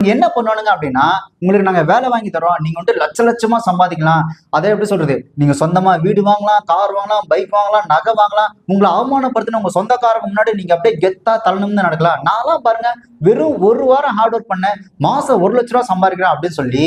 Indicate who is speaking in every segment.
Speaker 1: என்ன பண்ணுவானுங்க அப்படின்னா, உங்களுக்கு நாங்க வேலை வாங்கி தரோம், நீங்க வந்து லட்ச லட்சமா சம்பாதிக்கலாம். அதை எப்படி சொல்றது, நீங்க சொந்தமா வீடு வாங்கலாம், கார் வாங்கலாம், பைக் வாங்கலாம், நகை வாங்கலாம், உங்களை அவமானப்படுத்தின உங்க சொந்தக்காரங்க முன்னாடி நீங்க அப்படியே கெத்தா தலநிமிர்ந்து நடக்கலாம். நான்லாம் பாருங்க, வெறும் ஒரு வாரம் ஹார்ட் ஒர்க் பண்ணேன், மாசம் 1,00,000 சம்பாதிக்கிறேன் அப்படின்னு சொல்லி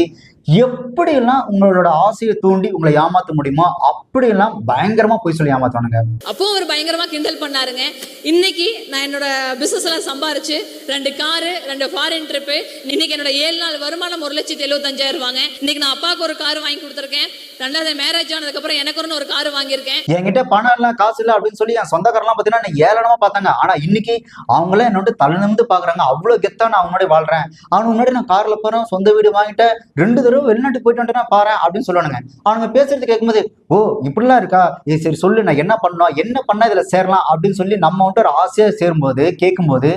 Speaker 1: எப்படியெல்லாம் உங்களோட ஆசையை தூண்டி உங்களை ஏமாத்த முடியுமோ அப்படியெல்லாம் பயங்கரமா போய் சொல்லி ஏமாத்துவானுங்க.
Speaker 2: அப்போ அவர் பயங்கரமா கிண்டல் பண்ணாருங்க. இன்னைக்கு நான் என்னோட பிசினஸ் எல்லாம் சம்பாரிச்சு 2 காரு 2 ஃபாரின் ட்ரிப்பு, இன்னைக்கு என்னோட 7 நாள் வருமானம் 1,75,000 வாங்க. இன்னைக்கு நான் அப்பாவுக்கு ஒரு கார் வாங்கி கொடுத்துருக்கேன். 2வது மேரேஜ் ஆனதுக்கு அப்புறம் எனக்கு ஒரு கார் வாங்கியிருக்கேன்.
Speaker 1: என்கிட்ட பணம் எல்லாம் காசு இல்லை அப்படின்னு சொல்லி என் சொந்தக்காரெல்லாம் பாத்தீங்கன்னா என்ன ஏளனமா பார்த்தாங்க. ஆனா இன்னைக்கு அவங்களே என்னோட தலை நிமிர்ந்து பாக்குறாங்க. அவ்வளவு கெத்தா நான் அவங்க முன்னாடி வாழ்றேன். அவனுக்கு முன்னாடி நான் கார்ல போறேன், சொந்த வீடு வாங்கிட்டேன், 2 தடவை வெளிநாட்டுக்கு போயிட்டு வந்துட்டேன் பாரு அப்படின்னு சொல்லுவானுங்க. அவனுங்க பேசுறது கேட்கும்போது, ஓ இப்படிலாம் இருக்கா, சரி சொல்லு நான் என்ன பண்ணணும், என்ன பண்ணா இதுல சேரலாம் அப்படின்னு சொல்லி நம்ம வந்துட்டு ஒரு ஆசையா சேரும்போது கேட்கும்போது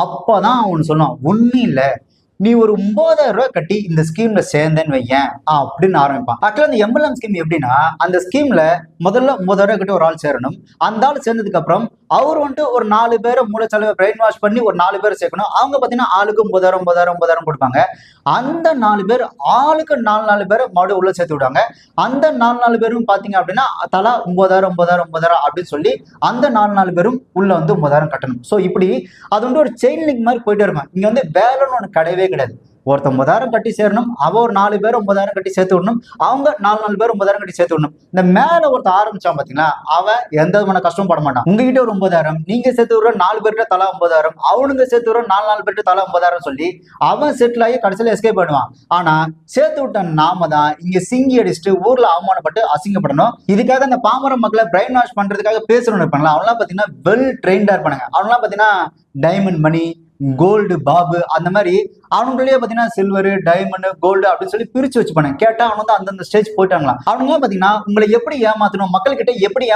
Speaker 1: அப்பதான் அவனு சொல்லுவான், ஒன்னும் இல்ல, நீ ஒரு 9,000 கட்டி இந்த ஸ்கீம்ல சேர்ந்தேன்னு வையேன் அப்படின்னு ஆரம்பிப்பான். ஆக்சுவலா அந்த எம்எல்எம் ஸ்கீம் எப்படின்னா, அந்த ஸ்கீம்ல முதல்ல 9,000 கட்டி ஒரு ஆள் சேரணும். அந்த ஆள் சேர்ந்ததுக்கு அப்புறம் அவர் வந்துட்டு ஒரு 4 பேரை மூளைச்சலவை பிரெயின் வாஷ் பண்ணி ஒரு 4 பேரை சேர்க்கணும். அவங்க பாத்தீங்கன்னா ஆளுக்கு 9,000 கொடுப்பாங்க. அந்த 4 பேர் ஆளுக்கு 4 பேரை மறுபடியும் உள்ள சேர்த்து விடுவாங்க. அந்த 4 பேரும் பாத்தீங்க அப்படின்னா தலா 9,000 அப்படின்னு சொல்லி அந்த 4 பேரும் உள்ள வந்து 9,000 கட்டணும். சோ இப்படி அது வந்து ஒரு செயின் லிங்க் மாதிரி போயிட்டே இருக்கும். இங்க வந்து வேலைன்னு ஒண்ணு கிடையவே கிடையாது. ஒருத்தன் 9,000 கட்டி சேரணும், அவ ஒரு 4 பேர் 9,000 கட்டி சேர்த்து விடணும், அவங்க 4 பேர் 9,000 கட்டி சேர்த்து விடணும். இந்த மேல ஒருத்தர் ஆரம்பிச்சான் பாத்தீங்களா, அவன் எந்த விதமான கஷ்டமும் பட மாட்டான். உங்ககிட்ட ஒரு 9,000, நீங்க சேர்த்து விடுற 4 பேர்கிட்ட தலா 9,000, அவனுங்க சேர்த்து விடுற 4 பேர்கிட்ட தலா 9,000 சொல்லி அவன் செட்டில் ஆகி கடைசியில எஸ்கேப் பண்ணுவான். ஆனா சேர்த்து விட்ட நாம தான் இங்க சிங்கி அடிச்சுட்டு ஊர்ல அவமானப்பட்டு அசிங்கப்படணும். இதுக்காக அந்த பாமர மக்களை பிரெயின் வாஷ் பண்றதுக்காக பேசணும்னு இருப்பாங்களா, அவங்களாம் பாத்தீங்கன்னா வெல் ட்ரெயின்டா இருப்பானுங்க. அவங்களாம் பாத்தீங்கன்னா டைமண்ட் மணி, கோல்டு பாபு, அந்த மாதிரி அவனுங்களே பாத்தீங்கன்னா சில்வர், டைமண்ட், கோல்டு அப்படின்னு சொல்லி பிரிச்சு வச்சுப்பானுங்க. கேட்டா அவன் வந்து அந்தந்த ஸ்டேஜ் போயிட்டாங்களா. அவனுங்க பாத்தீங்கன்னா உங்களை எப்படி ஏமாத்தணும், மக்கள் கிட்ட எப்படி